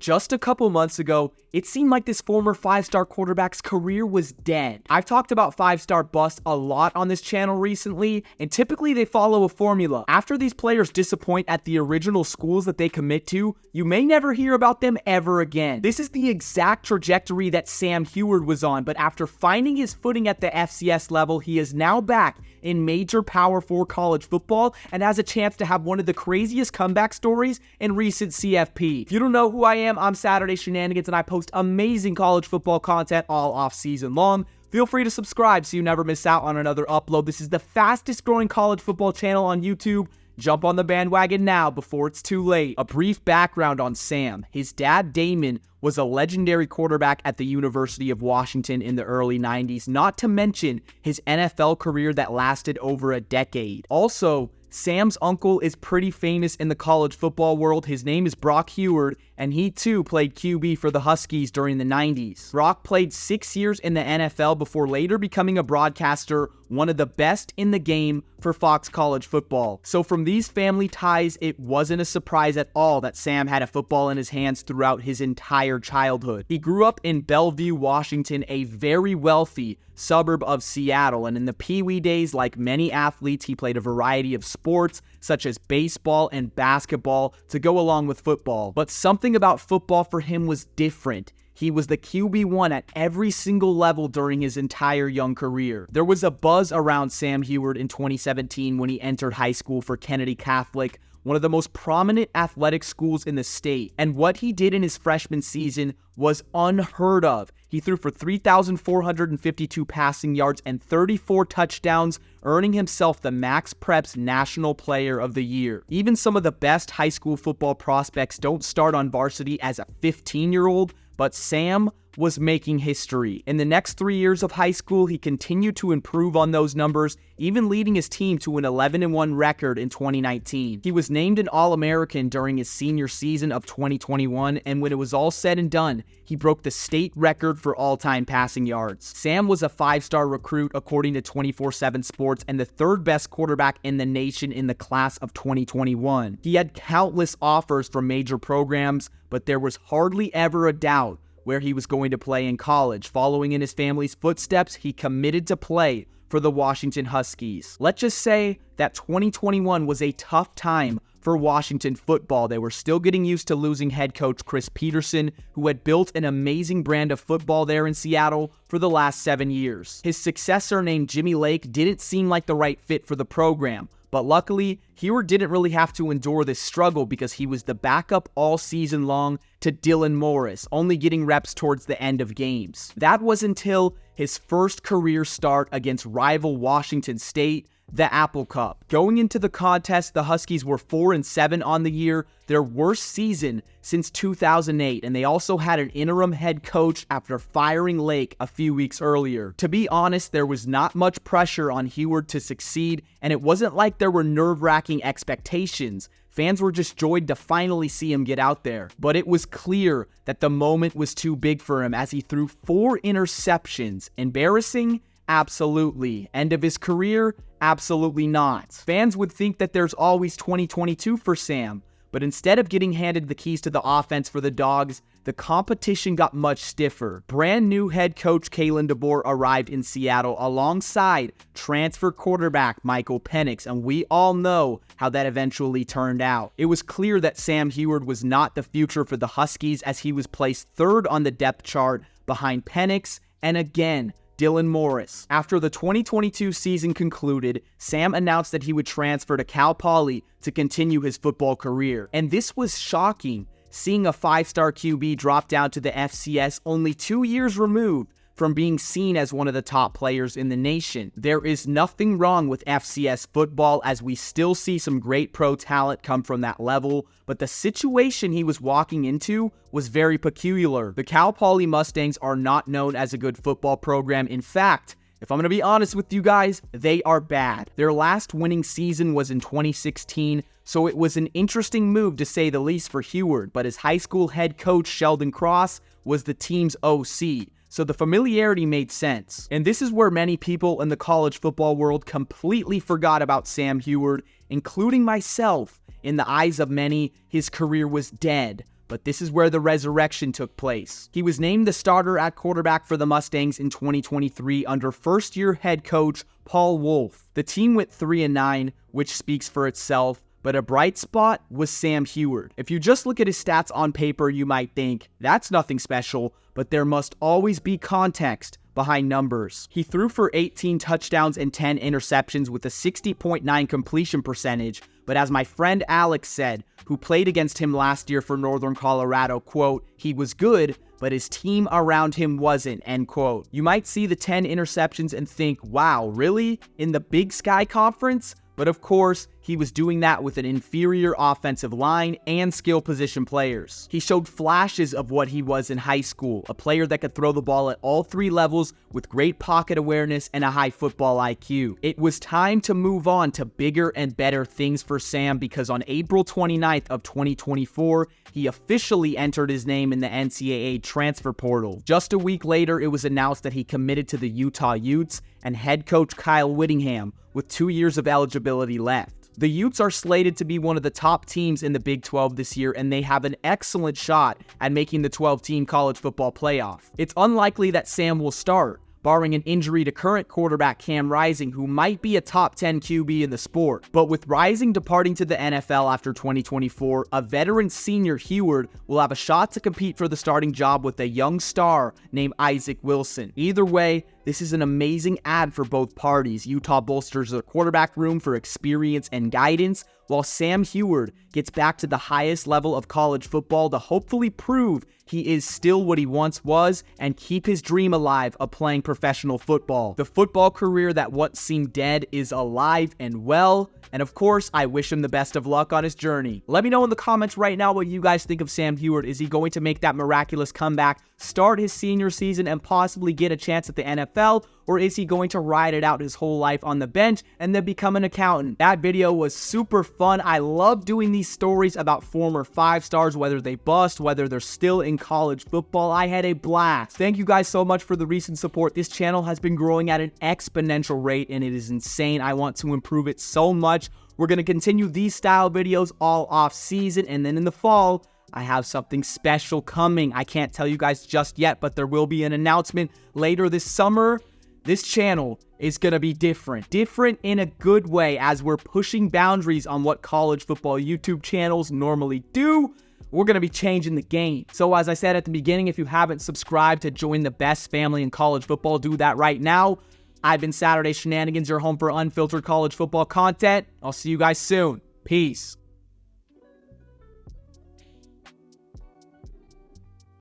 Just a couple months ago, it seemed like this former 5-star quarterback's career was dead. I've talked about 5-star busts a lot on this channel recently, and typically they follow a formula. After these players disappoint at the original schools that they commit to, you may never hear about them ever again. This is the exact trajectory that Sam Huard was on, but after finding his footing at the FCS level, he is now back in major Power 4 college football and has a chance to have one of the craziest comeback stories in recent CFP. If you don't know who I am, I'm Saturday Shenanigans, and I post amazing college football content all off season long. Feel free to subscribe so you never miss out on another upload. This is the fastest growing college football channel on YouTube. Jump on the bandwagon now before it's too late. A brief background on Sam. His dad, Damon, was a legendary quarterback at the University of Washington in the early 90s, not to mention his NFL career that lasted over a decade. Also, Sam's uncle is pretty famous in the college football world. His name is Brock Huard, and he too played QB for the Huskies during the 90s. Brock played 6 years in the NFL before later becoming a broadcaster, one of the best in the game for Fox College Football. So from these family ties, it wasn't a surprise at all that Sam had a football in his hands throughout his entire childhood. He grew up in Bellevue, Washington, a very wealthy suburb of Seattle, and in the Pee Wee days, like many athletes, he played a variety of sports such as baseball and basketball to go along with football. But something about football for him was different. He was the QB1 at every single level during his entire young career. There was a buzz around Sam Huard in 2017 when he entered high school for Kennedy Catholic, one of the most prominent athletic schools in the state. And what he did in his freshman season was unheard of. He threw for 3,452 passing yards and 34 touchdowns, earning himself the Max Preps National Player of the Year. Even some of the best high school football prospects don't start on varsity as a 15-year-old, but Sam was making history. In the next 3 years of high school, he continued to improve on those numbers, even leading his team to an 11-1 record in 2019. He was named an All-American during his senior season of 2021, and when it was all said and done, he broke the state record for all-time passing yards. Sam was a 5-star recruit according to 24/7 Sports and the third best quarterback in the nation in the class of 2021. He had countless offers from major programs, but there was hardly ever a doubt where he was going to play in college. Following in his family's footsteps, he committed to play for the Washington Huskies. Let's just say that 2021 was a tough time for Washington football. They were still getting used to losing head coach Chris Peterson, who had built an amazing brand of football there in Seattle for the last 7 years. His successor named Jimmy Lake didn't seem like the right fit for the program. But luckily, Huard didn't really have to endure this struggle because he was the backup all season long to Dylan Morris, only getting reps towards the end of games. That was until his first career start against rival Washington State, the Apple Cup. Going into the contest, the Huskies were 4-7 on the year, their worst season since 2008, and they also had an interim head coach after firing Lake a few weeks earlier. To be honest, there was not much pressure on Huard to succeed, and it wasn't like there were nerve-wracking expectations. Fans were just joyed to finally see him get out there. But it was clear that the moment was too big for him as he threw 4 interceptions. Embarrassing? Absolutely. End of his career? Absolutely not. Fans would think that there's always 2022 for Sam, but instead of getting handed the keys to the offense for the Dogs, the competition got much stiffer. Brand new head coach Kalen DeBoer arrived in Seattle alongside transfer quarterback Michael Penix, and we all know how that eventually turned out. It was clear that Sam Huard was not the future for the Huskies as he was placed 3rd on the depth chart behind Penix and again, Dylan Morris. After the 2022 season concluded, Sam announced that he would transfer to Cal Poly to continue his football career. And this was shocking, seeing a 5-star QB drop down to the FCS only 2 years removed from being seen as one of the top players in the nation. There is nothing wrong with FCS football as we still see some great pro talent come from that level, but the situation he was walking into was very peculiar. The Cal Poly Mustangs are not known as a good football program. In fact, if I'm going to be honest with you guys, they are bad. Their last winning season was in 2016, so it was an interesting move to say the least for Huard, but his high school head coach Sheldon Cross was the team's OC. So the familiarity made sense. And this is where many people in the college football world completely forgot about Sam Huard, including myself. In the eyes of many, his career was dead. but this is where the resurrection took place. He was named the starter at quarterback for the Mustangs in 2023 under first-year head coach Paul Wolf. The team went 3-9, which speaks for itself, but a bright spot was Sam Huard. If you just look at his stats on paper, you might think, that's nothing special, but there must always be context behind numbers. He threw for 18 touchdowns and 10 interceptions with a 60.9 completion percentage, but as my friend Alex said, who played against him last year for Northern Colorado, quote, he was good, but his team around him wasn't, end quote. You might see the 10 interceptions and think, wow, really? In the Big Sky Conference? But of course, he was doing that with an inferior offensive line and skill position players. He showed flashes of what he was in high school, a player that could throw the ball at all three levels with great pocket awareness and a high football IQ. It was time to move on to bigger and better things for Sam because on April 29th of 2024, he officially entered his name in the NCAA transfer portal. Just a week later, it was announced that he committed to the Utah Utes and head coach Kyle Whittingham with 2 years of eligibility left. The Utes are slated to be one of the top teams in the Big 12 this year, and they have an excellent shot at making the 12-team college football playoff. It's unlikely that Sam will start, barring an injury to current quarterback Cam Rising, who might be a top 10 QB in the sport. But with Rising departing to the NFL after 2024, a veteran senior Huard will have a shot to compete for the starting job with a young star named Isaac Wilson. Either way, this is an amazing ad for both parties. Utah bolsters their quarterback room for experience and guidance, while Sam Huard gets back to the highest level of college football to hopefully prove he is still what he once was and keep his dream alive of playing professional football. The football career that once seemed dead is alive and well, and of course, I wish him the best of luck on his journey. Let me know in the comments right now what you guys think of Sam Huard. Is he going to make that miraculous comeback, start his senior season, and possibly get a chance at the NFL? Or is he going to ride it out his whole life on the bench and then become an accountant? That video was super fun. I love doing these stories about former 5-stars, whether they bust, whether they're still in college football. I had a blast. Thank you guys so much for the recent support. This channel has been growing at an exponential rate, and it is insane. I want to improve it so much. We're going to continue these style videos all off season, and then in the fall, I have something special coming. I can't tell you guys just yet, but there will be an announcement later this summer. This channel is going to be different in a good way, as we're pushing boundaries on what college football YouTube channels normally do. We're going to be changing the game. So as I said at the beginning, if you haven't subscribed to join the best family in college football, do that right now. I've been Saturday Shenanigans, your home for unfiltered college football content. I'll see you guys soon. Peace.